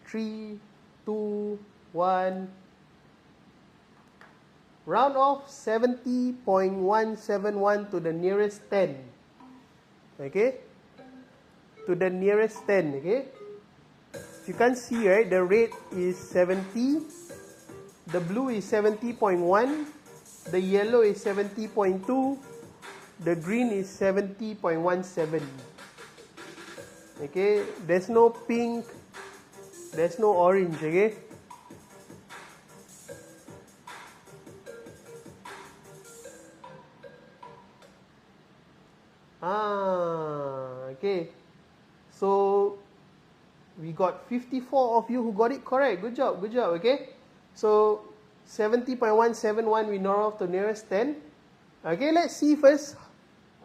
3, 2, 1. Round off 70.171 to the nearest 10. Okay? To the nearest 10, okay? You can see, right, the red is 70, the blue is 70.1, the yellow is 70.2, the green is 70.17. Okay, there's no pink, there's no orange, okay? Okay. So we got 54 of you who got it correct. Good job, okay? So 70.171 we narrow off to nearest 10. Okay, let's see first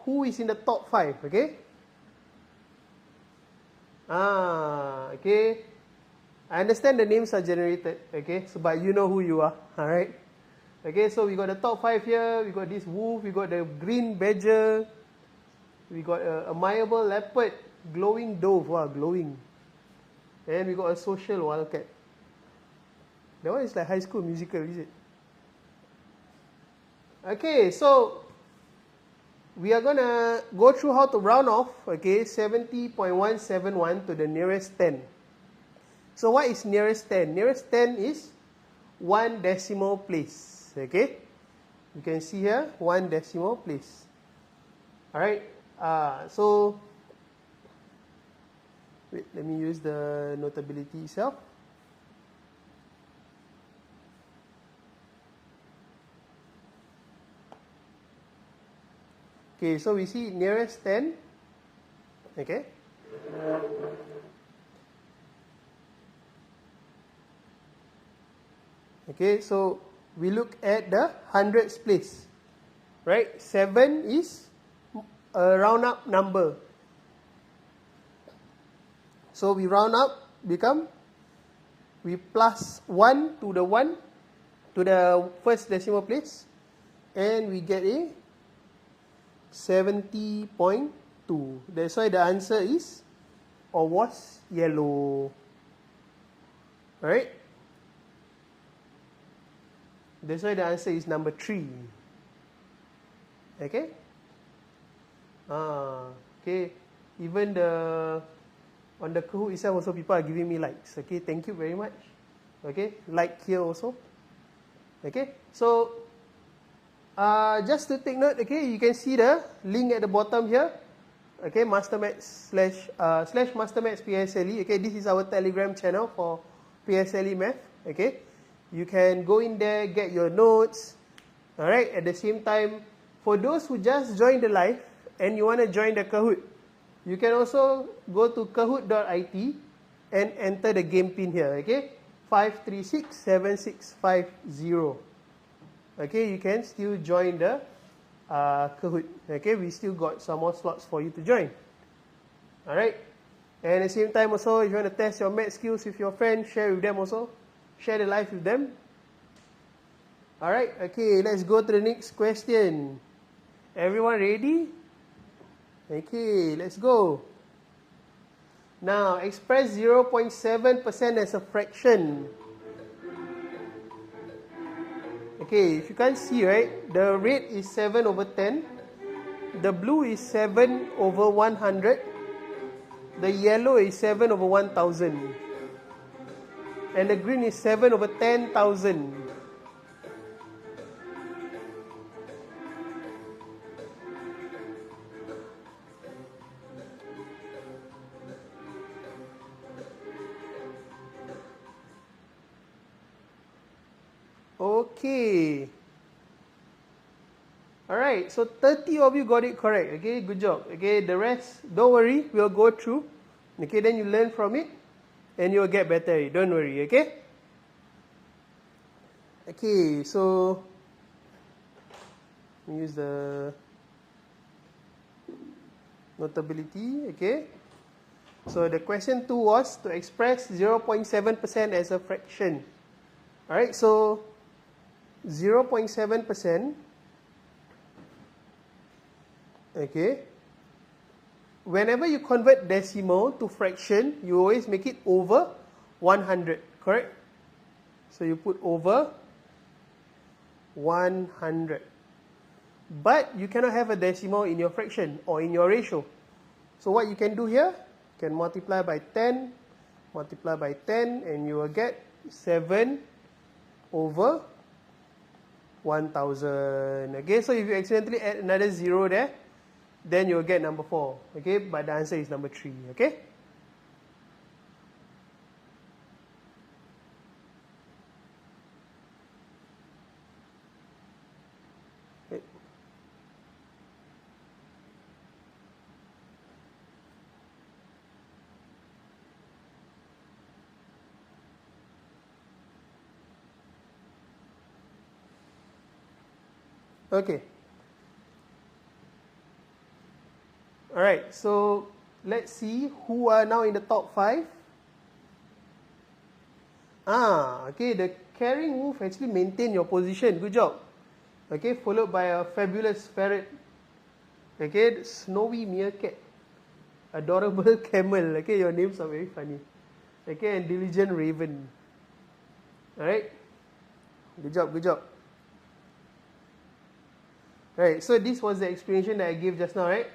who is in the top 5, okay? Okay. I understand the names are generated, okay? So, but you know who you are, alright? Okay, so we got the top 5 here. We got this wolf, we got the green badger, we got a amiable leopard, glowing dove, wow, glowing. And we got a social wildcat. That one is like High School Musical, is it? Okay, so we are going to go through how to round off, okay, 70.171 to the nearest 10. So what is nearest 10? Nearest 10 is 1 decimal place, okay? You can see here, 1 decimal place. Alright, so wait, let me use the notability itself. Okay, so we see nearest 10. Okay. Okay, so we look at the hundreds place. Right? 7 is a round up number. So we round up, we plus 1 to the 1 to the first decimal place, and we get a 70.2. That's why the answer is or was yellow. Alright? That's why the answer is number 3. Okay? Okay. Even on the Kahoot itself also people are giving me likes. Okay, thank you very much. Okay, like here also. Okay, so just to take note, okay, you can see the link at the bottom here. Okay, MasterMaths / MasterMaths PSLE. Okay, this is our Telegram channel for PSLE Math. Okay, you can go in there, get your notes. Alright, at the same time, for those who just joined the live and you want to join the Kahoot, you can also go to kahoot.it and enter the game pin here. Okay, 5367650. Okay, you can still join the Kahoot. Okay, we still got some more slots for you to join. Alright, and at the same time also, if you want to test your math skills with your friends, share with them also. Share the live with them. Alright, okay, let's go to the next question. Everyone ready? Okay, let's go. Now, express 0.7% as a fraction. Okay, if you can see, right, the red is 7 over 10. The blue is 7 over 100. The yellow is 7 over 1,000. And the green is 7 over 10,000. Okay. Alright, so 30 of you got it correct. Okay, good job. Okay, the rest, don't worry, we'll go through. Okay, then you learn from it and you'll get better. Don't worry, okay? Okay, so use the notability, okay? So the question 2 was to express 0.7% as a fraction. Alright, so 0.7%, okay, whenever you convert decimal to fraction, you always make it over 100, correct? So you put over 100. But you cannot have a decimal in your fraction or in your ratio. So what you can do here, you can multiply by 10, and you will get 7 over 1000. Okay, so if you accidentally add another 0 there, then you will get number 4. Okay, but the answer is number 3. Okay. Okay. Alright, so let's see who are now in the top 5. Okay, the carrying move actually maintain your position. Good job. Okay, followed by a fabulous ferret. Okay, snowy meerkat. Adorable camel. Okay, your names are very funny. Okay, and diligent raven. Alright. Good job, good job. Right, so this was the explanation that I gave just now, right?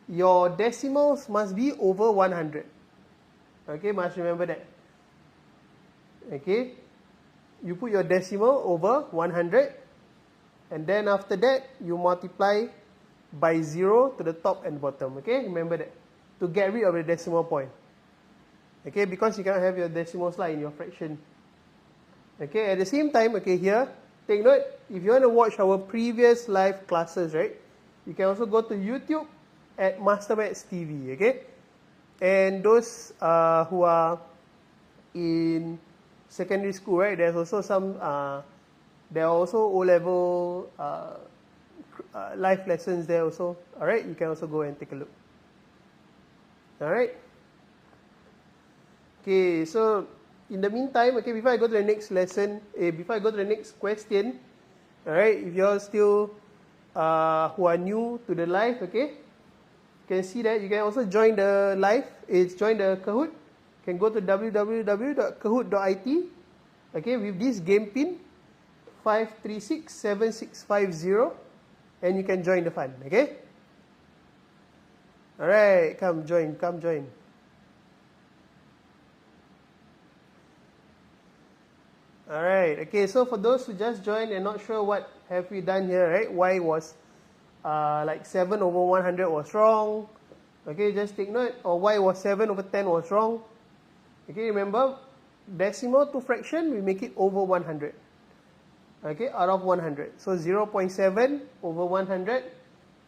Your decimals must be over 100. Okay, must remember that. Okay, you put your decimal over 100, and then after that, you multiply by 0 to the top and bottom. Okay, remember that. To get rid of the decimal point. Okay, because you cannot have your decimal slide in your fraction. Okay, at the same time, okay, here, take note, if you want to watch our previous live classes, right, you can also go to YouTube at MasterMathsTV, okay? And those who are in secondary school, right, there's also some, there are also O-level live lessons there also, alright? You can also go and take a look. Alright? Okay, so in the meantime, okay, before I go to the next lesson, before I go to the next question, alright, if you're still who are new to the live, okay, you can see that you can also join the live, join the Kahoot. You can go to www.kahoot.it, okay, with this game pin 5367650, and you can join the fun, okay? Alright, come join. Alright, okay, so for those who just joined and not sure what have we done here, right? Why was like 7 over 100 was wrong? Okay, just take note. Or why was 7 over 10 was wrong? Okay, remember, decimal to fraction, we make it over 100. Okay, out of 100. So 0.7 over 100,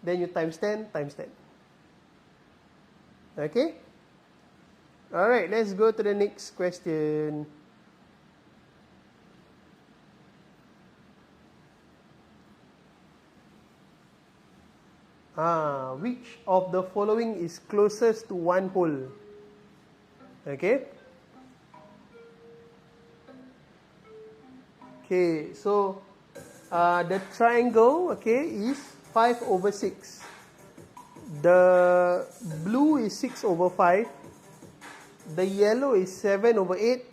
then you times 10 times 10. Okay? Alright, let's go to the next question. Which of the following is closest to one whole? Okay. Okay, so the triangle, okay, is 5 over 6. The blue is 6 over 5. The yellow is 7 over 8.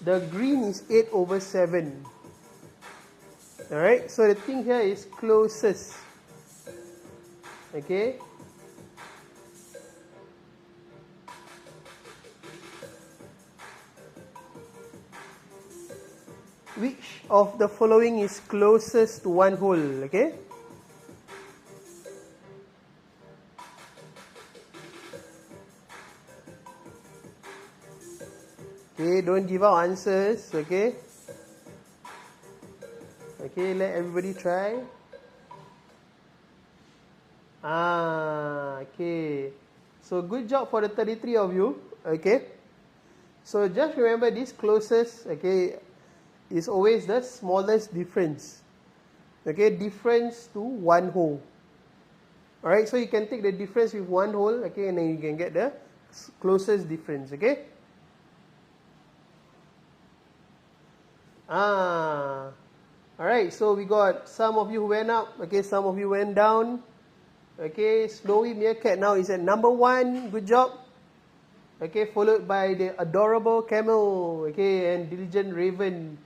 The green is 8 over 7. Alright, so the thing here is closest. Okay. Which of the following is closest to one whole? Okay. Okay, don't give out answers, okay? Okay, let everybody try. Okay. So good job for the 33 of you, okay? So just remember this closest, okay, is always the smallest difference. Okay, difference to one whole. Alright, so you can take the difference with one whole, okay, and then you can get the closest difference, okay? Alright, so we got some of you who went up, okay, some of you went down. Okay, Snowy Meerkat now is at number 1. Good job. Okay, followed by the adorable camel, okay, and diligent raven,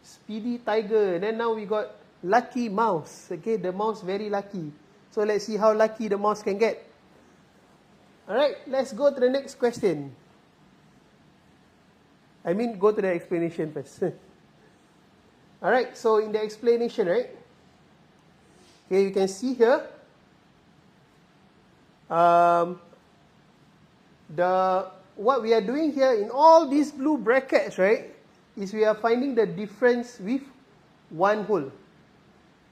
speedy tiger. And then now we got lucky mouse, okay, the mouse very lucky. So let's see how lucky the mouse can get. Alright, let's go to the next question. I mean, go to the explanation first. Alright, so in the explanation, right? Okay, you can see here. What we are doing here in all these blue brackets, right, is we are finding the difference with one whole.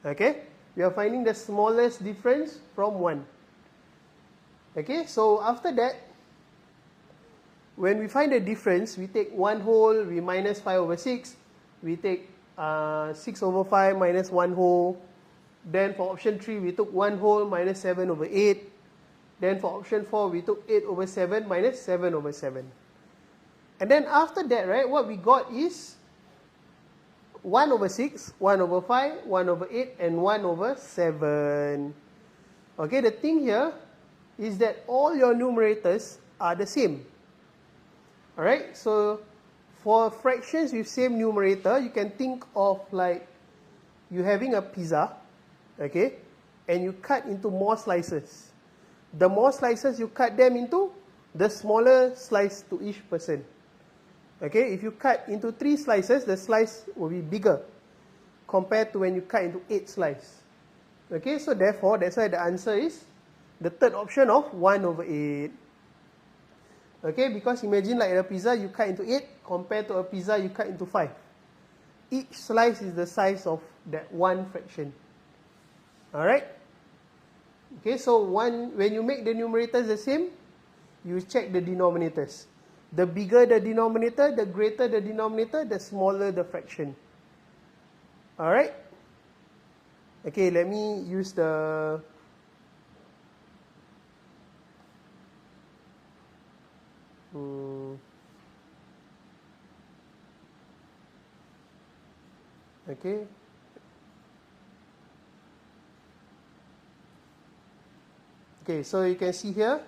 Okay, we are finding the smallest difference from 1. Okay, so after that, when we find the difference, we take 1 whole, we minus 5 over 6, we take 6 over 5 minus 1 whole. Then for option 3, we took 1 whole minus 7 over 8. Then for option 4, we took 8 over 7 minus 7 over 7. And then after that, right, what we got is 1 over 6, 1 over 5, 1 over 8, and 1 over 7. Okay, the thing here is that all your numerators are the same. Alright, so for fractions with same numerator, you can think of like you having a pizza, okay, and you cut into more slices. The more slices you cut them into, the smaller slice to each person. Okay, if you cut into 3 slices, the slice will be bigger compared to when you cut into 8 slices. Okay, so therefore, that's why the answer is the third option of 1 over 8. Okay, because imagine like a pizza you cut into 8 compared to a pizza you cut into 5. Each slice is the size of that one fraction. Alright? Okay, so when you make the numerators the same, you check the denominators. The bigger the denominator, the greater the denominator, the smaller the fraction. Alright? Okay, let me use the... Okay. Okay, so you can see here.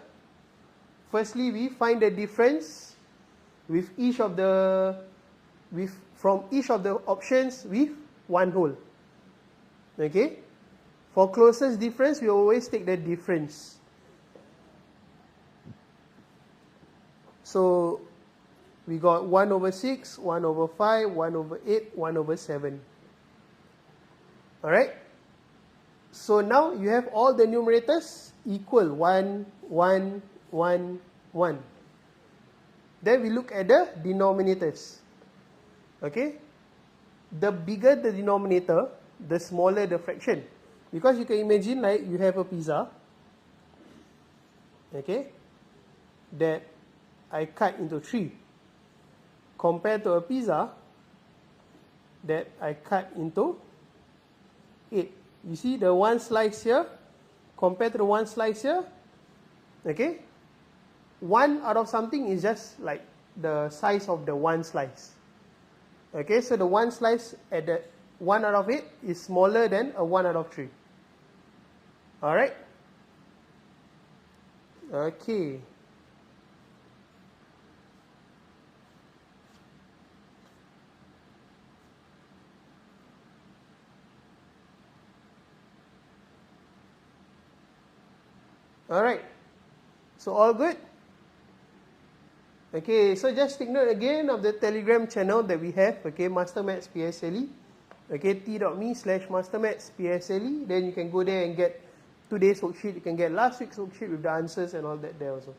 Firstly, we find the difference with each of the from each of the options with 1 whole. Okay. For closest difference, we always take the difference. So we got 1 over 6, 1 over 5, 1 over 8, 1 over 7. Alright? So now you have all the numerators equal 1, 1, 1, 1. Then we look at the denominators. Okay? The bigger the denominator, the smaller the fraction. Because you can imagine like you have a pizza. Okay? That I cut into 3. Compared to a pizza that I cut into 8. You see the one slice here compared to the one slice here. Okay? 1 out of something is just like the size of the one slice. Okay, so the one slice at the 1 out of 8 is smaller than a 1 out of 3. Alright? Okay. Alright, so all good? Okay, so just take note again of the Telegram channel that we have, okay, MasterMaths PSLE, okay, t.me/MasterMaths PSLE, then you can go there and get today's worksheet, you can get last week's worksheet with the answers and all that there also.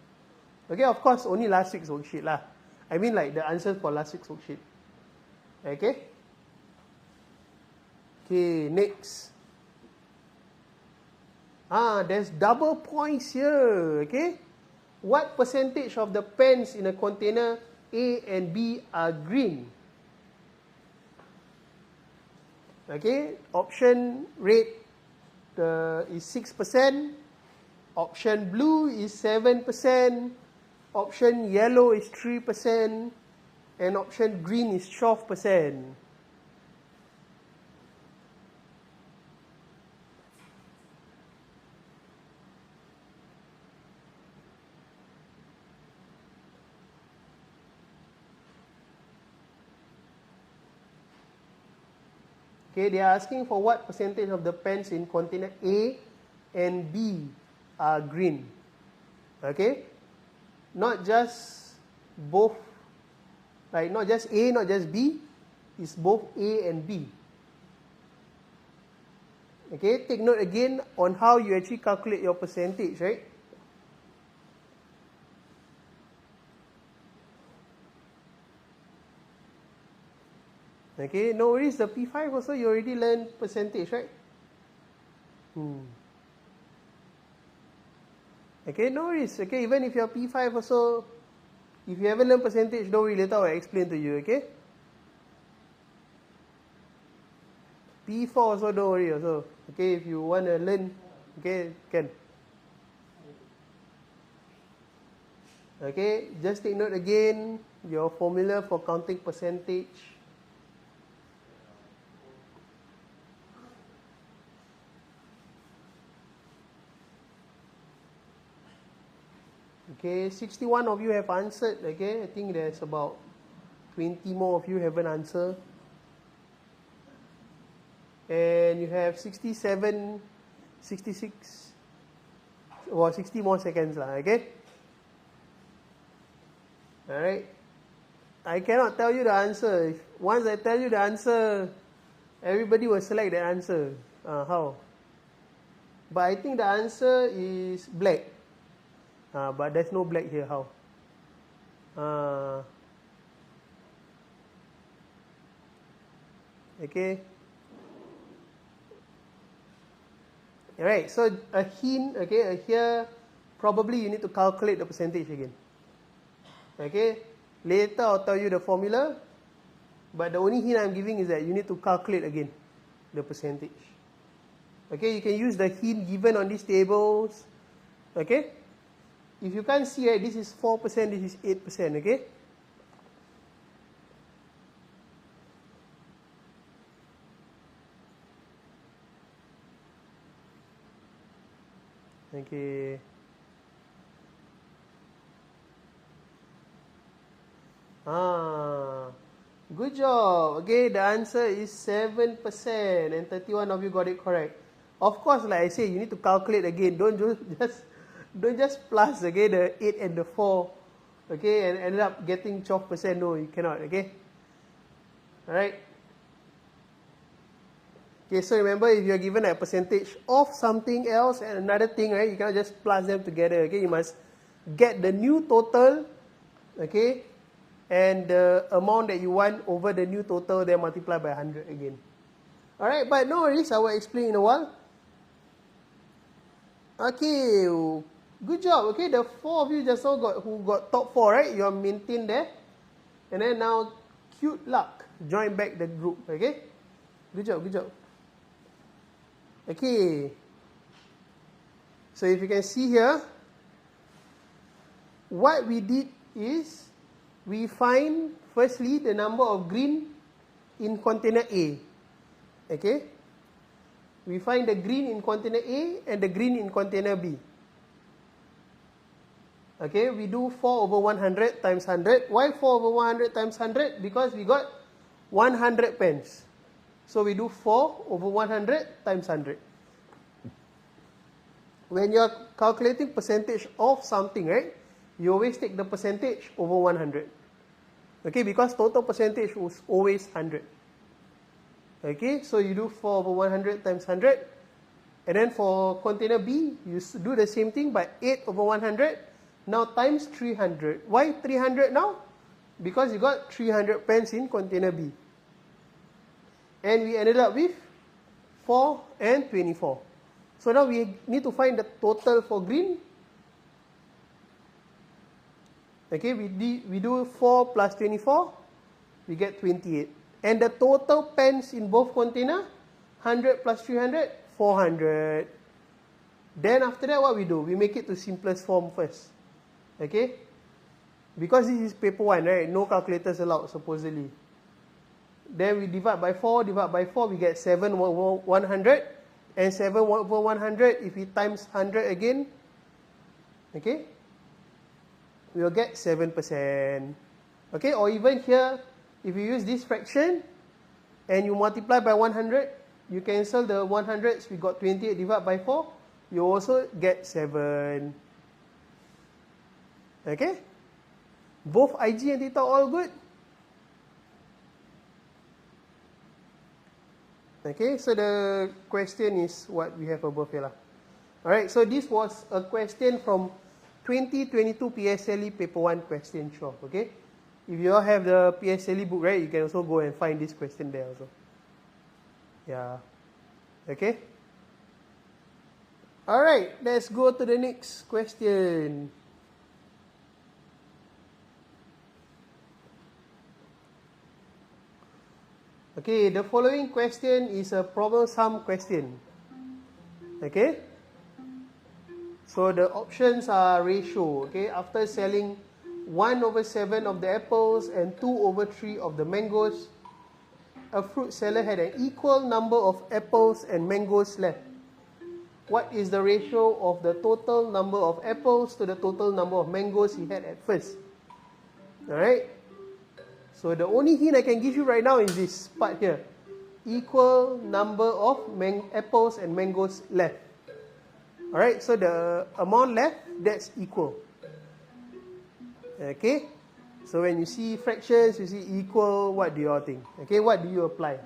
Okay, of course, only last week's worksheet lah. I mean like the answers for last week's worksheet. Okay? Okay, next. There's double points here, okay? What percentage of the pens in a container A and B are green? Okay, option red is 6%, option blue is 7%, option yellow is 3%, and option green is 12%. Okay, they are asking for what percentage of the pens in container A and B are green. Okay, not just both, like not just A, not just B, it's both A and B. Okay, take note again on how you actually calculate your percentage, right? Okay, no worries, the P5 also you already learned percentage, right? Okay, no worries. Okay, even if you're P5 also, if you haven't learned percentage, don't worry, later I'll explain to you, okay? P4 also don't worry also. Okay, if you want to learn, okay, can. Okay, just take note again, your formula for counting percentage. Okay, 61 of you have answered. Okay, I think there's about 20 more of you haven't answered. And you have 67, 66, or 60 more seconds lah, okay? Alright. I cannot tell you the answer. Once I tell you the answer, everybody will select the answer. How? But I think the answer is black. But there's no black here. How? Okay. Alright, so a hint, okay, here, probably you need to calculate the percentage again. Okay, later I'll tell you the formula, but the only hint I'm giving is that you need to calculate again the percentage. Okay, you can use the hint given on these tables. Okay, if you can't see, right, this is 4%, this is 8%, okay? Okay. Good job. Okay, the answer is 7%, and 31 of you got it correct. Of course, like I say, you need to calculate again. Don't just plus, okay, the 8 and the 4, okay, and ended up getting 12%. No, you cannot, okay? Alright. Okay, so remember, if you're given a percentage of something else and another thing, right, you cannot just plus them together, okay? You must get the new total, okay, and the amount that you want over the new total, then multiply by 100 again. Alright, but no worries, I will explain in a while. Okay, good job. Okay, the 4 of you just all who got top 4, right? You are maintained there. And then now, cute luck, join back the group, okay? Good job, good job. Okay, so if you can see here, what we did is, we find firstly the number of green in container A. Okay, we find the green in container A and the green in container B. Okay, we do 4 over 100 times 100. Why 4 over 100 times 100? Because we got 100 pens. So we do 4 over 100 times 100. When you're calculating percentage of something, right, you always take the percentage over 100. Okay, because total percentage was always 100. Okay, so you do 4 over 100 times 100. And then for container B, you do the same thing by 8 over 100. Now times 300. Why 300 now? Because you got 300 pens in container B. And we ended up with 4 and 24. So now we need to find the total for green. Okay, we do 4 plus 24, we get 28. And the total pens in both container, 100 plus 300, 400. Then after that, what we do? We make it to simplest form first. Okay? Because this is paper 1, right? No calculators allowed, supposedly. Then we divide by 4, we get 7 over 100. And 7 over 100, if we times 100 again, okay, we will get 7%. Okay, or even here, if you use this fraction, and you multiply by 100, you cancel the 100s, we got 28 divided by 4, you also get 7. Okay? Both IG and theta all good? Okay, so the question is what we have above here. Alright, so this was a question from 2022 PSLE Paper 1 question 12. Okay? If you all have the PSLE book, right, you can also go and find this question there also. Yeah. Okay? Alright, let's go to the next question. Okay, the following question is a problem sum question. Okay? So the options are ratio. Okay, after selling 1/7 of the apples and 2/3 of the mangoes, a fruit seller had an equal number of apples and mangoes left. What is the ratio of the total number of apples to the total number of mangoes he had at first? Alright? So the only hint I can give you right now is this part here. Equal number of apples and mangoes left. Alright, so the amount left, that's equal. Okay? So when you see fractions, you see equal, what do you all think? Okay, what do you apply?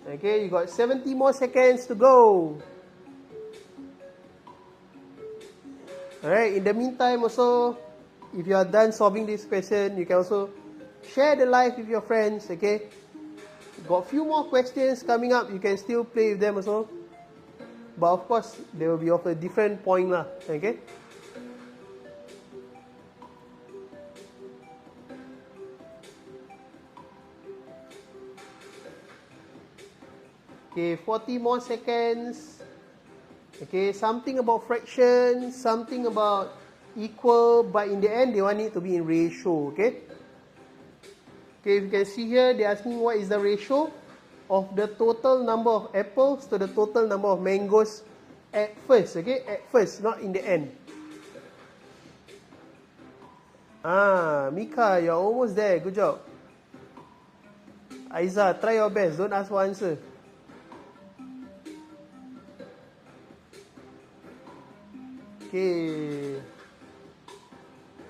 Okay, you got 70 more seconds to go. Alright, in the meantime also, if you are done solving this question, you can also share the live with your friends, okay? Got few more questions coming up, you can still play with them also. But of course, they will be of a different point lah, okay? Okay, 40 more seconds. Okay, something about fractions, something about equal, but in the end, they want it to be in ratio, okay? Okay, if you can see here, they're asking what is the ratio of the total number of apples to the total number of mangoes at first, okay? At first, not in the end. Mika, you're almost there. Good job. Aiza, try your best. Don't ask for answer. Okay.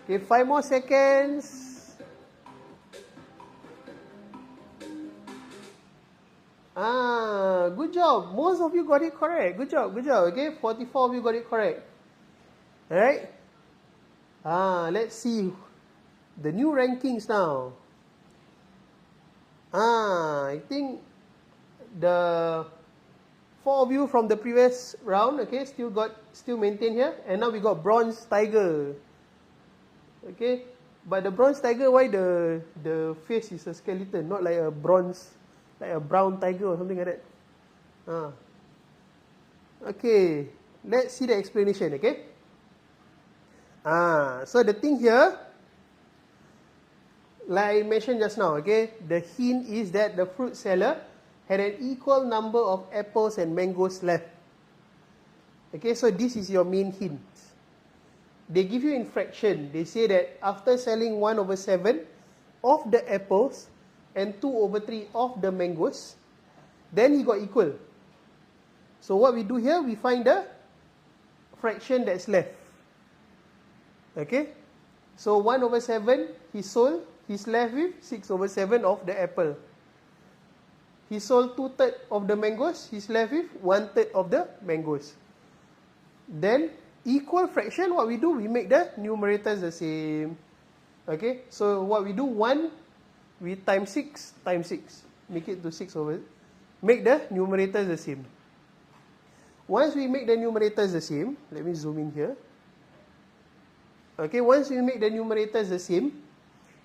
Okay, 5 more seconds. Good job. Most of you got it correct. Good job, good job. Okay, 44 of you got it correct. Alright? Let's see the new rankings now. I think the 4 of you from the previous round, okay, still maintain here. And now we got bronze tiger. Okay, but the bronze tiger, why the face is a skeleton, not like a bronze, like a brown tiger or something like that. Okay, let's see the explanation, okay? So the thing here, like I mentioned just now, okay, the hint is that the fruit seller had an equal number of apples and mangoes left. Okay, so this is your main hint. They give you in fraction. They say that after selling 1/7 of the apples and 2/3 of the mangoes, then he got equal. So what we do here, we find the fraction that's left. Okay, so 1/7 he sold, he's left with 6/7 of the apple. He sold 2/3 of the mangoes, he's left with 1/3 of the mangoes. Then equal fraction, what we do, we make the numerators the same. Okay, so what we do, 1, we times 6, make it to 6/, make the numerators the same. Once we make the numerators the same, let me zoom in here. Okay, once we make the numerators the same,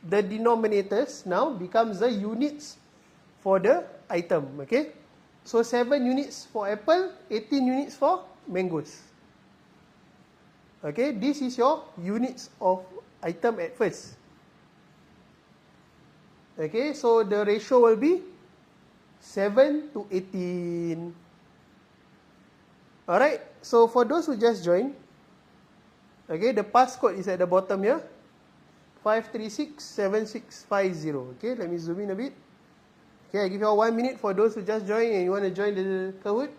the denominators now becomes the units for the item, okay? So 7 units for apple, 18 units for mangoes. Okay, this is your units of item at first. Okay, so the ratio will be 7 to 18. Alright, so for those who just joined, okay, the passcode is at the bottom here, 5367650. Okay, let me zoom in a bit. Okay, I give you all 1 minute for those who just joined and you want to join the Kahoot.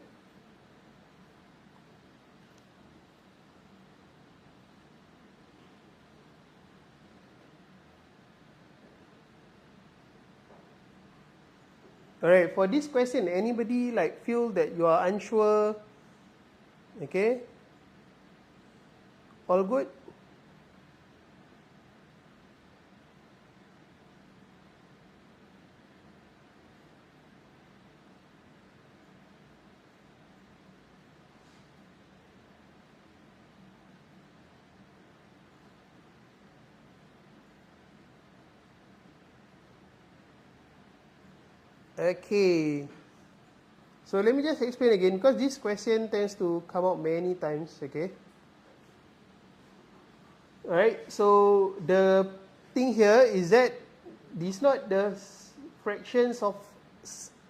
Alright, for this question, anybody like feel that you are unsure? Okay. All good? Okay. So let me just explain again, because this question tends to come out many times, okay? Alright, so the thing here is that these not the fractions of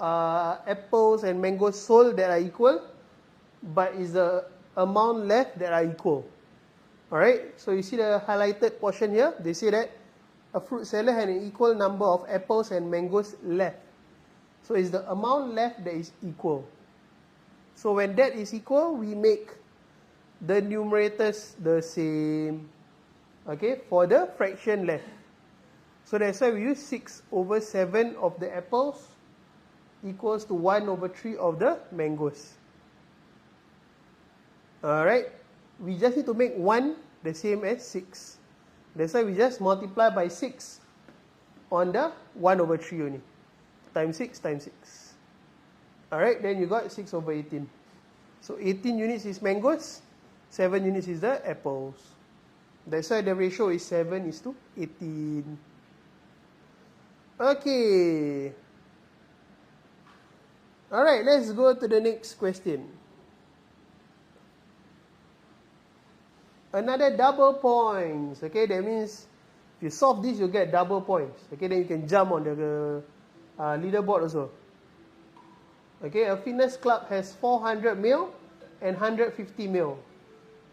apples and mangoes sold that are equal, but is the amount left that are equal. Alright, so you see the highlighted portion here, they say that a fruit seller had an equal number of apples and mangoes left. So it's the amount left that is equal. So when that is equal, we make the numerators the same. Okay, for the fraction left. So that's why we use 6/7 of the apples equals to 1/3 of the mangoes. Alright, we just need to make 1 the same as 6. That's why we just multiply by 6 on the 1/3 only. Times 6 times 6. Alright, then you got 6/18. So 18 units is mangoes, 7 units is the apples. That's why the ratio is 7:18. Okay. Alright, let's go to the next question. Another double points. Okay, that means if you solve this, you get double points. Okay, then you can jump on the leaderboard also. Okay, a fitness club has 400 male and 150 male.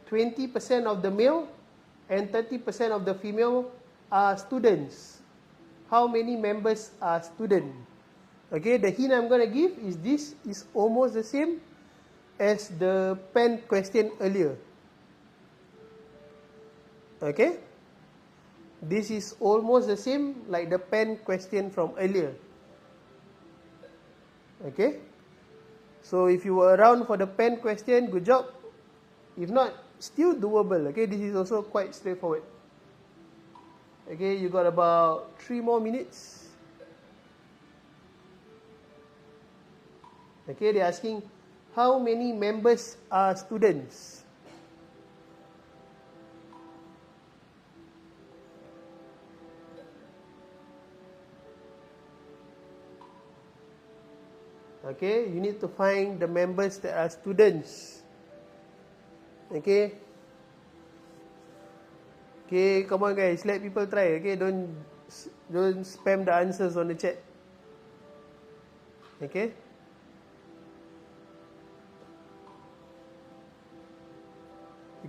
20% of the male and 30% of the female are students. How many members are students? Okay, the hint I'm going to give is this is almost the same as the pen question earlier. Okay, this is almost the same like the pen question from earlier. Okay, so if you were around for the pen question, good job. If not, still doable. Okay, this is also quite straightforward. Okay, you got about 3 more minutes. Okay, they're asking how many members are students? Okay, you need to find the members that are students. Okay. Okay, come on guys, let people try. Okay, don't spam the answers on the chat. Okay.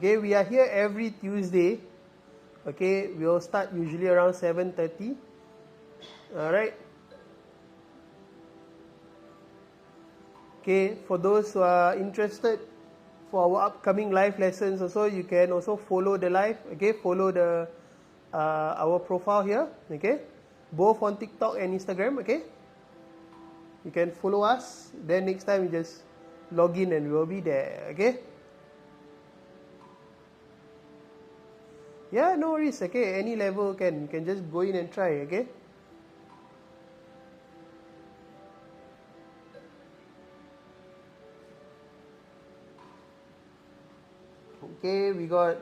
Okay, we are here every Tuesday. Okay, we will start usually around 7:30. Alright. Okay, for those who are interested for our upcoming live lessons also, you can also follow the live. Okay, follow the our profile here. Okay, both on TikTok and Instagram. Okay, you can follow us. Then next time you just log in and we will be there. Okay. Yeah, no worries. Okay, any level you can just go in and try. Okay. Okay, we got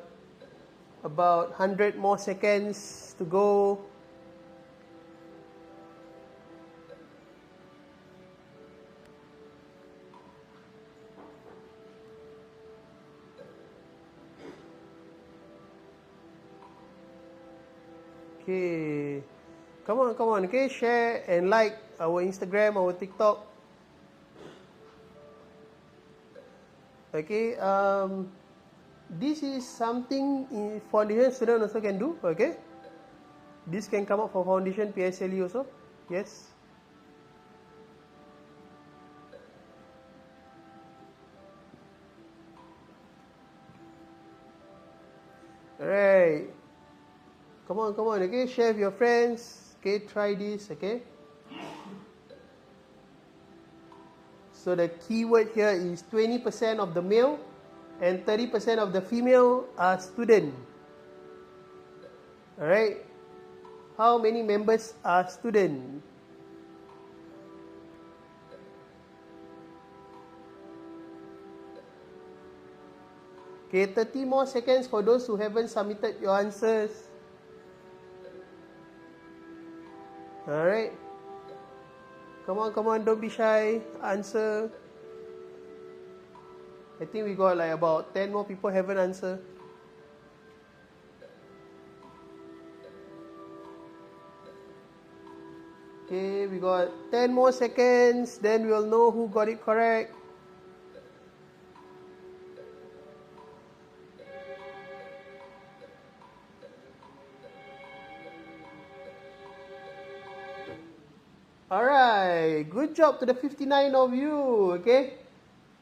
about 100 more seconds to go. Okay, come on. Okay, share and like our Instagram, our TikTok. Okay, this is something foundation student also can do. Okay, this can come up for foundation PSLE also. Yes. Come on, okay? Share with your friends. Okay, try this, okay? So the keyword here is 20% of the male and 30% of the female are student. Alright? How many members are student? Okay, 30 more seconds for those who haven't submitted your answers. Alright. Come on, don't be shy. Answer. I think we got like about 10 more people haven't answered. Okay, we got 10 more seconds, then we'll know who got it correct. Alright, good job to the 59 of you, okay?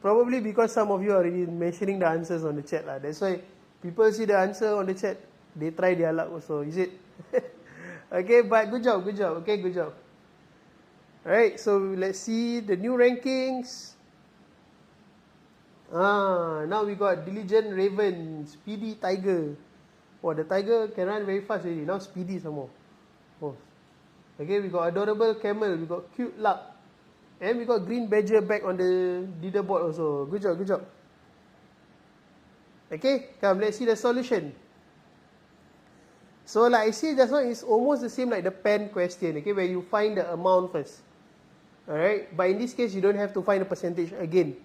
Probably because some of you are already mentioning the answers on the chat lah. That's why people see the answer on the chat, they try their luck also, is it? Okay, but good job, okay, good job. Alright, so let's see the new rankings. Now we got Diligent Raven, Speedy Tiger. Oh, the tiger can run very fast already, now Speedy some more. Oh. Okay, we got Adorable Camel, we got Cute Luck, and we got Green Badger back on the leaderboard also. Good job. Okay, come, let's see the solution. So like I said just now, it's almost the same like the pen question, okay, where you find the amount first. Alright, but in this case, you don't have to find the percentage again.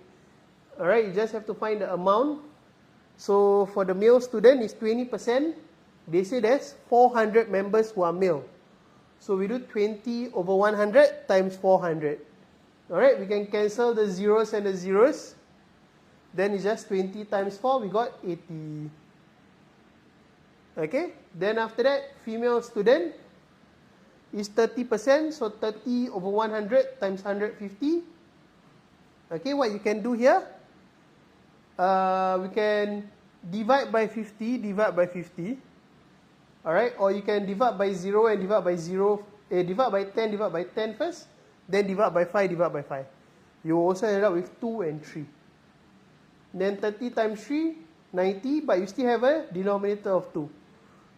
Alright, you just have to find the amount. So for the male student, it's 20%. They say there's 400 members who are male. So we do 20 over 100 times 400. Alright, we can cancel the zeros and the zeros. Then it's just 20 times 4, we got 80. Okay, then after that, female student is 30%. So 30 over 100 times 150. Okay, what you can do here, we can divide by 50, divide by 50. Alright, or you can divide by 0 and divide by 0, divide by 10, divide by 10 first, then divide by 5, divide by 5. You also end up with 2 and 3. Then 30 times 3, 90, but you still have a denominator of 2.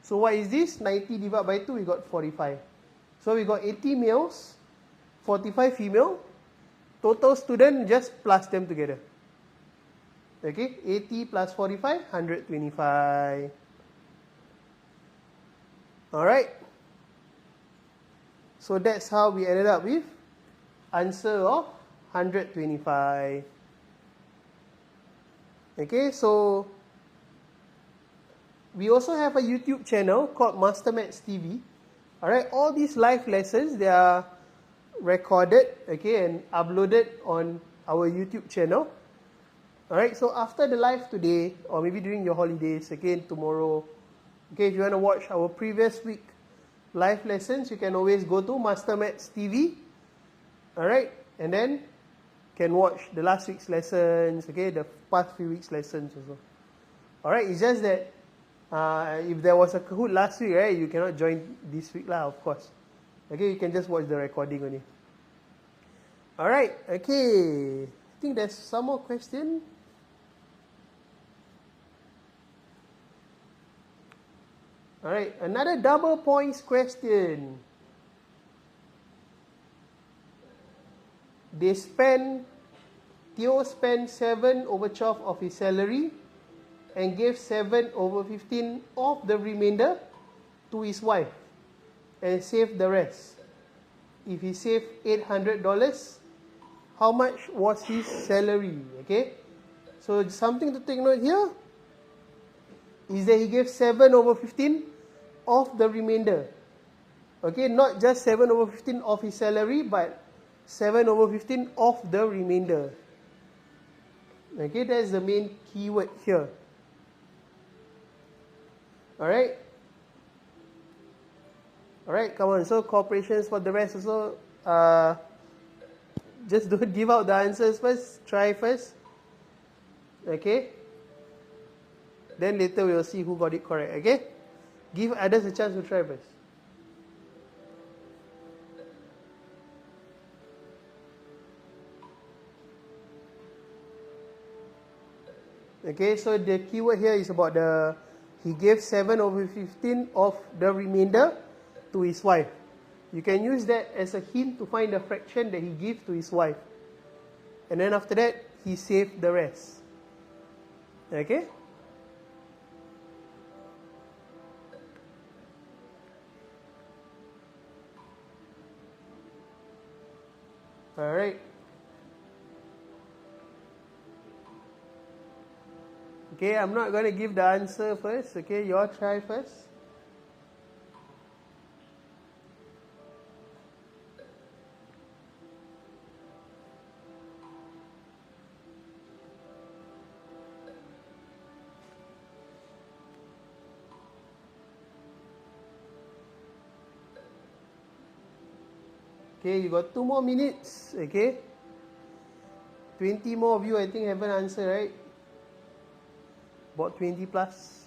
So what is this? 90 divided by 2, we got 45. So we got 80 males, 45 female. Total student, just plus them together. Okay, 80 plus 45, 125. Alright. So that's how we ended up with answer of 125. Okay, so we also have a YouTube channel called MasterMathsTV. Alright, all these live lessons, they are recorded, okay, and uploaded on our YouTube channel. Alright, so after the live today, or maybe during your holidays, again tomorrow, okay, if you want to watch our previous week live lessons, you can always go to MasterMathsTV. Alright, and then can watch the last week's lessons, okay, the past few weeks' lessons also. Alright, it's just that if there was a Kahoot last week, right, you cannot join this week lah, of course. Okay, you can just watch the recording only. Alright, okay. I think there's some more question. Alright, another double points question. Theo spent 7 over 12 of his salary and gave 7 over 15 of the remainder to his wife and saved the rest. If he saved $800, how much was his salary? Okay, so something to take note here is that he gave 7 over 15 of the remainder. Okay, not just 7 over 15 of his salary, but 7 over 15 of the remainder. Okay, that's the main keyword here. Alright? Alright, come on. So, corporations for the rest also, just don't give out the answers first. Try first. Okay? Then later we'll see who got it correct. Okay? Give others a chance to try first. Okay, so the keyword here is about he gave 7 over 15 of the remainder to his wife. You can use that as a hint to find the fraction that he gave to his wife. And then after that, he saved the rest. Okay? Alright. Okay, I'm not going to give the answer first. Okay, you all try first. Okay, you got 2 more minutes. Okay. 20 more of you, I think, haven't answered, right? About 20 plus.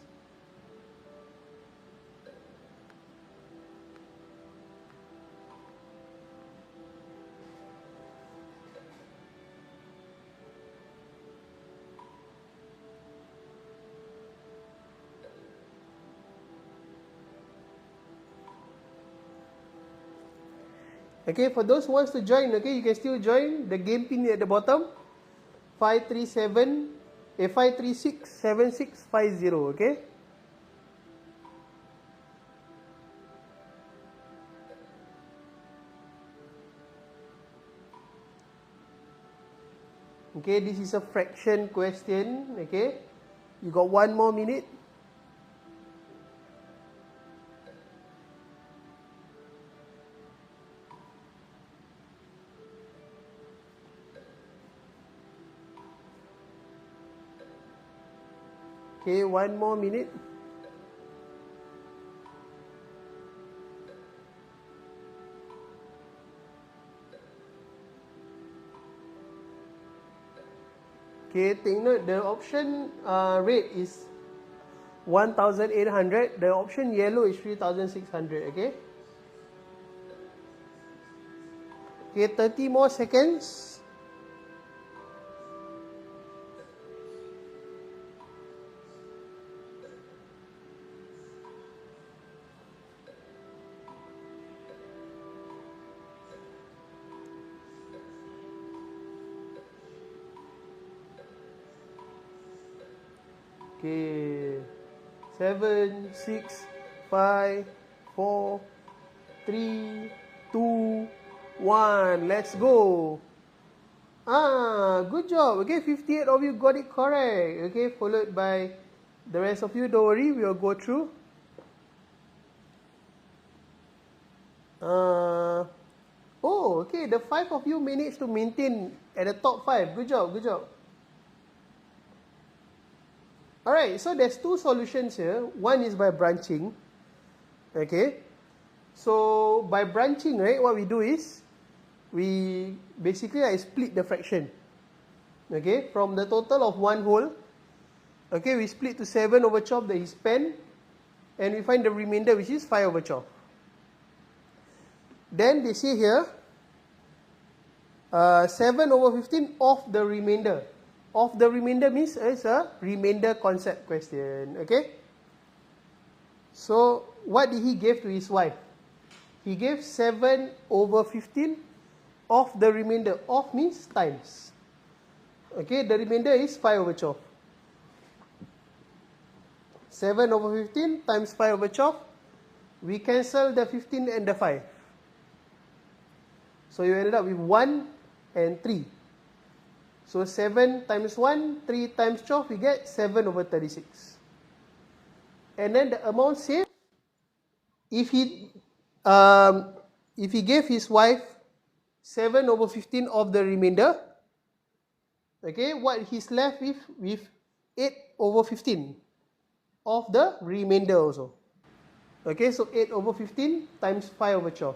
Okay, for those who wants to join, okay, you can still join. The game pin at the bottom. 5367650, okay? Okay, this is a fraction question, okay? You got 1 more minute. Okay, 1 more minute. Okay, take note, the option red is 1,800. The option yellow is 3,600, okay? Okay, 30 more seconds. Okay, 7, 6, 5, 4, 3, 2, 1. Let's go. Good job. Okay, 58 of you got it correct. Okay, followed by the rest of you. Don't worry, we will go through. Okay, the 5 of you managed to maintain at the top 5. Good job, good job. Alright, so there's 2 solutions here. One is by branching. Okay. So by branching, right, what we do is we basically split the fraction. Okay, from the total of 1 whole. Okay, we split to 7 over 12 that he spent, and we find the remainder, which is 5 over 12. Then they say here 7 over 15 of the remainder. Of the remainder means it's a remainder concept question. Okay. So what did he give to his wife? He gave 7 over 15 of the remainder. Of means times. Okay, the remainder is 5 over 12. 7 over 15 times 5 over 12. We cancel the 15 and the 5. So you ended up with 1 and 3. So 7 times 1, 3 times 12, we get 7 over 36. And then the amount saved, if he gave his wife 7 over 15 of the remainder, okay, what he's left with 8 over 15 of the remainder also. Okay, so 8 over 15 times 5 over 12.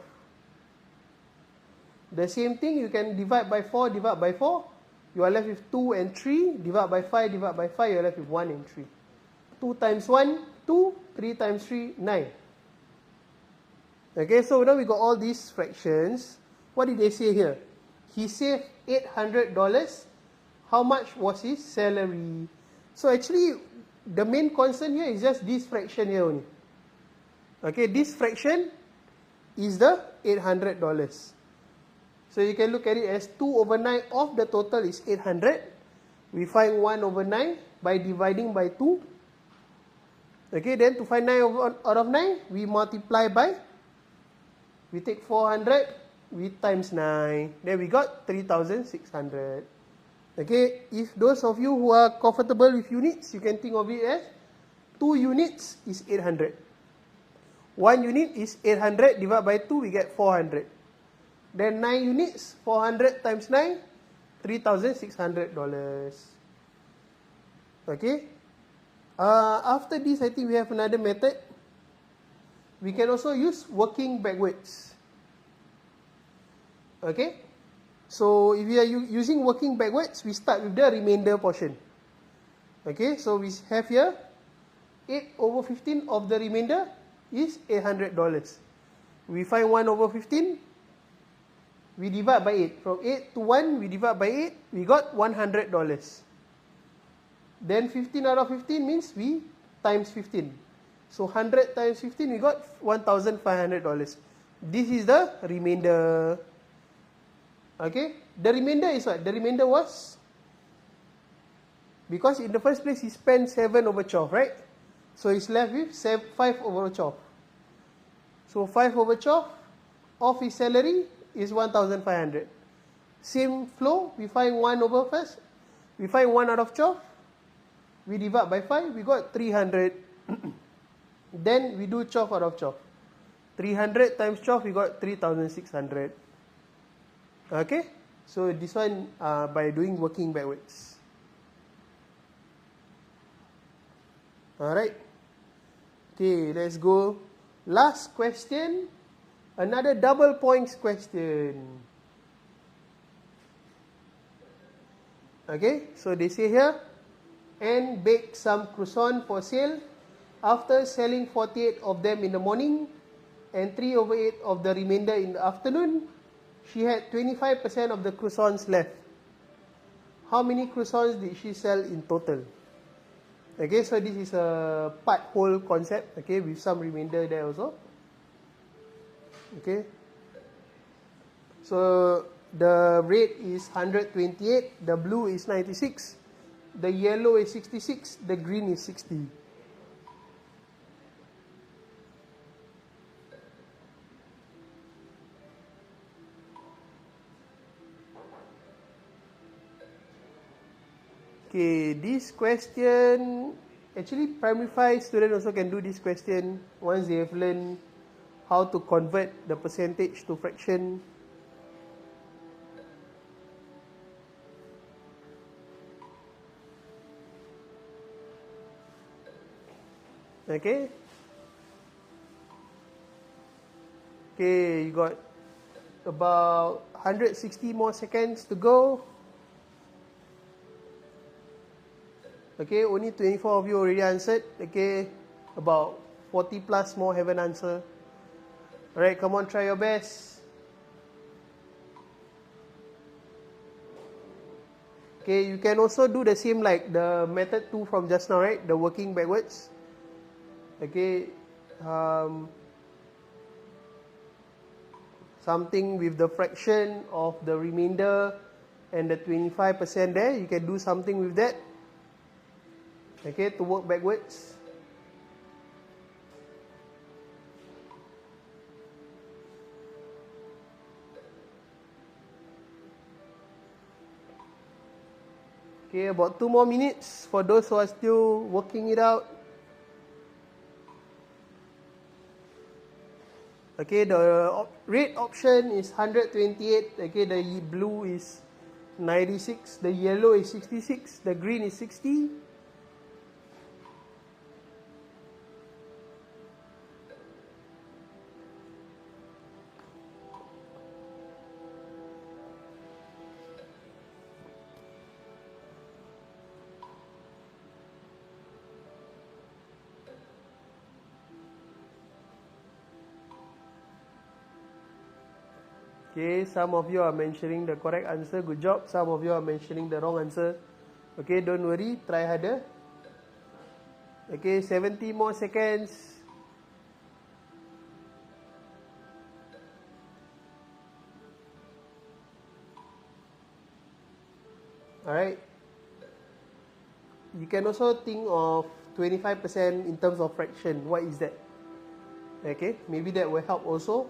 The same thing, you can divide by 4, divide by 4. You are left with 2 and 3. Divide by 5, divide by 5. You are left with 1 and 3. 2 times 1, 2, 3 times 3, 9. Okay, so now we got all these fractions. What did they say here? He saved $800. How much was his salary? So actually, the main concern here is just this fraction here only. Okay, this fraction is the $800. So you can look at it as 2 over 9 of the total is 800. We find 1 over 9 by dividing by 2. Okay, then to find 9 out of 9, we multiply by, we take 400, we times 9. Then we got 3,600. Okay, if those of you who are comfortable with units, you can think of it as 2 units is 800. 1 unit is 800 divided by 2, we get 400. Then 9 units, 400 times 9, $3,600. Okay. After this, I think we have another method. We can also use working backwards. Okay. So if we are using working backwards, we start with the remainder portion. Okay. So we have here 8 over 15 of the remainder is $800. We find 1 over 15. We divide by 8. From 8 to 1, we divide by 8. We got $100. Then 15 out of 15 means we times 15. So 100 times 15, we got $1,500. This is the remainder. Okay. The remainder is what? The remainder was, because in the first place he spent 7 over 12, right? So he's left with 5 over 12. So 5 over 12 of his salary is 1,500. Same flow, we find 1 over first. We find 1 out of 12. We divide by 5, we got 300. Then we do 12 out of 12. 300 times 12, we got 3,600. Okay? So this one by doing working backwards. Alright. Okay, let's go. Last question. Another double points question. Okay, so they say here, and bake some croissant for sale. After selling 48 of them in the morning and 3 over 8 of the remainder in the afternoon, she had 25% of the croissants left. How many croissants did she sell in total? Okay, so this is a part whole concept, okay, with some remainder there also. Okay. So the red is 128, the blue is 96, the yellow is 66, the green is 60. Okay, this question, actually primary 5 students also can do this question once they have learned how to convert the percentage to fraction. Okay. Okay, you got about 160 more seconds to go. Okay, only 24 of you already answered. Okay, about 40 plus more haven't answered. Alright, come on, try your best. Okay, you can also do the same like the method 2 from just now, right? The working backwards. Okay, something with the fraction of the remainder and the 25% there. You can do something with that. Okay, to work backwards. Okay, about 2 more minutes for those who are still working it out. Okay, the red option is 128. Okay, the blue is 96. The yellow is 66. The green is 60. Okay, some of you are mentioning the correct answer. Good job. Some of you are mentioning the wrong answer. Okay, don't worry. Try harder. Okay, 70 more seconds. Alright. You can also think of 25% in terms of fraction. What is that? Okay, maybe that will help also.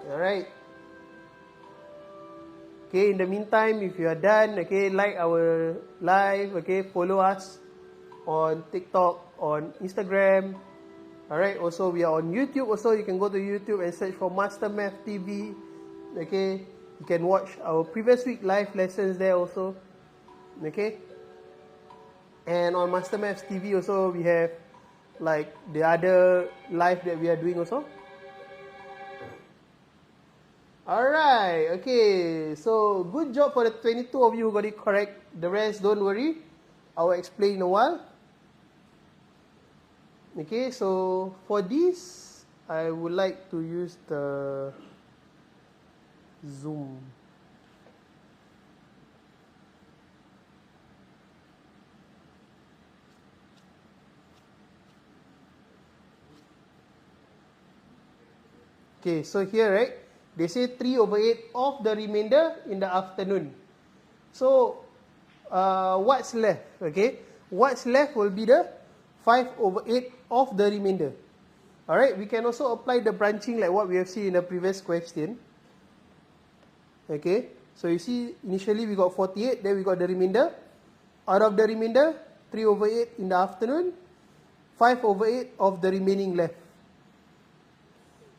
Alright. Okay, in the meantime, if you are done, okay, like our live, okay, follow us on TikTok, on Instagram. Alright, also we are on YouTube. Also, you can go to YouTube and search for MasterMathsTV. Okay, you can watch our previous week live lessons there also. Okay, and on MasterMathsTV also we have like the other live that we are doing also. Alright, okay, so good job for the 22 of you who got it correct. The rest, don't worry, I will explain in a while. Okay, so for this, I would like to use the Zoom. Okay, so here, right, they say 3 over 8 of the remainder in the afternoon. So, what's left? Okay, what's left will be the 5 over 8 of the remainder. Alright, we can also apply the branching like what we have seen in the previous question. Okay, so you see, initially we got 48, then we got the remainder. Out of the remainder, 3 over 8 in the afternoon, 5 over 8 of the remaining left.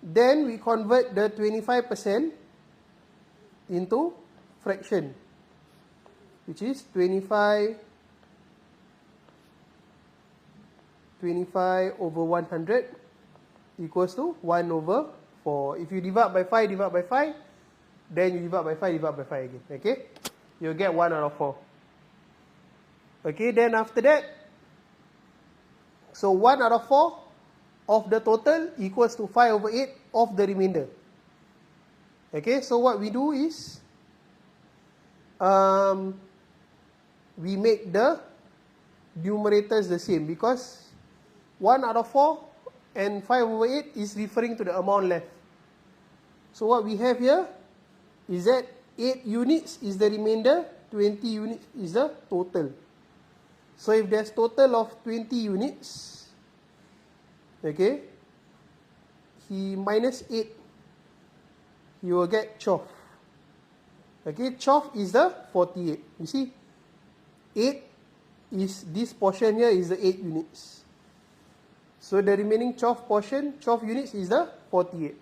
Then we convert the 25% into fraction, which is 25 over 100 equals to 1 over 4. If you divide by 5, then you divide by 5 again. Okay, you'll get 1 out of 4. Okay, then after that, so 1 out of 4 of the total equals to 5 over 8 of the remainder. Okay, so what we do is, we make the numerators the same, because 1 out of 4 and 5 over 8 is referring to the amount left. So what we have here is that 8 units is the remainder, 20 units is the total. So if there's total of 20 units, okay, he minus 8, you will get 12. Okay, 12 is the 48. You see, 8 is this portion here is the 8 units. So the remaining 12 portion, 12 units is the 48.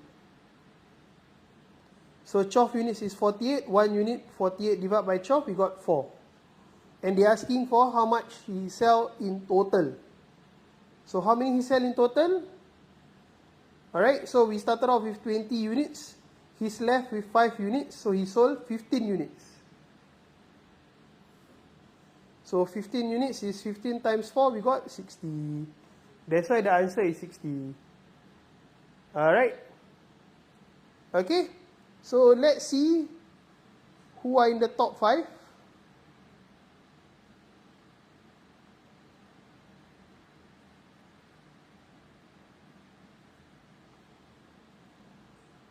So 12 units is 48, 1 unit, 48 divided by 12, we got 4. And they're asking for how much he sell in total. So how many he sell in total? Alright, so we started off with 20 units. He's left with 5 units, so he sold 15 units. So 15 units is 15 times 4, we got 60. That's why the answer is 60. Alright. Okay, so let's see who are in the top 5.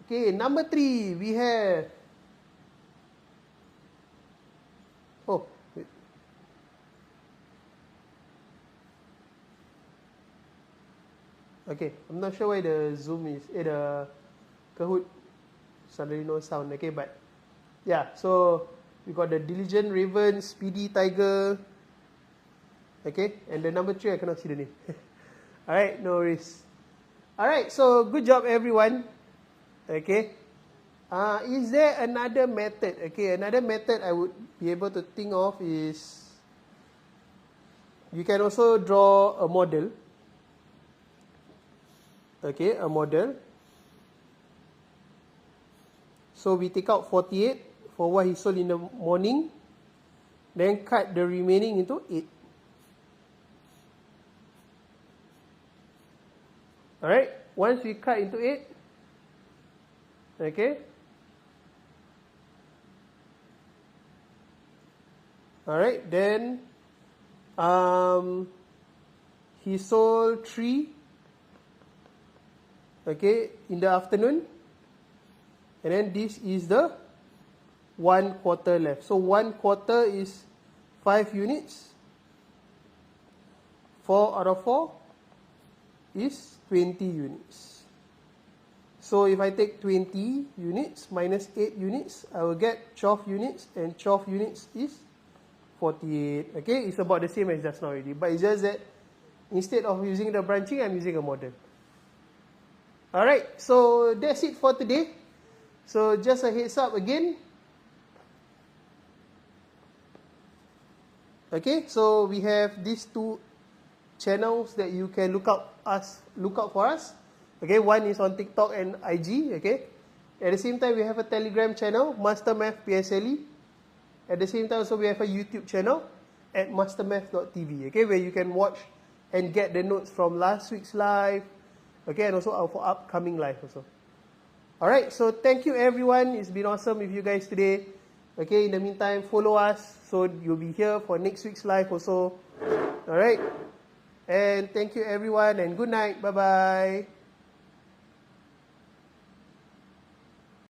Okay, number 3, we have... Oh, wait. Okay, I'm not sure why the Zoom is... the Kahoot suddenly no sound. Okay, but... Yeah, so we got the Diligent Raven, Speedy Tiger. Okay, and the number 3, I cannot see the name. Alright, no worries. Alright, so good job everyone. Okay, is there another method? Okay, another method I would be able to think of is, you can also draw a model. okay, a model. So we take out 48 for what he sold in the morning, then cut the remaining into 8. Alright, once we cut into 8, okay, alright, then he sold 3, okay, in the afternoon, and then this is the 1 quarter left. So 1 quarter is 5 units. 4 out of 4 is 20 units. So if I take 20 units minus 8 units, I will get 12 units, and 12 units is 48. Okay, it's about the same as just now already, but it's just that instead of using the branching, I'm using a model. Alright, so that's it for today. So just a heads up again. Okay, so we have these 2 channels that you can look out for us. Okay, one is on TikTok and IG. Okay, at the same time we have a Telegram channel, MasterMaths PSLE. At the same time also we have a YouTube channel at MasterMathsTV. Okay, where you can watch and get the notes from last week's live. Okay, and also for upcoming live also. Alright, so thank you everyone. It's been awesome with you guys today. Okay, in the meantime, follow us so you'll be here for next week's live also. Alright, and thank you everyone, and good night. Bye bye.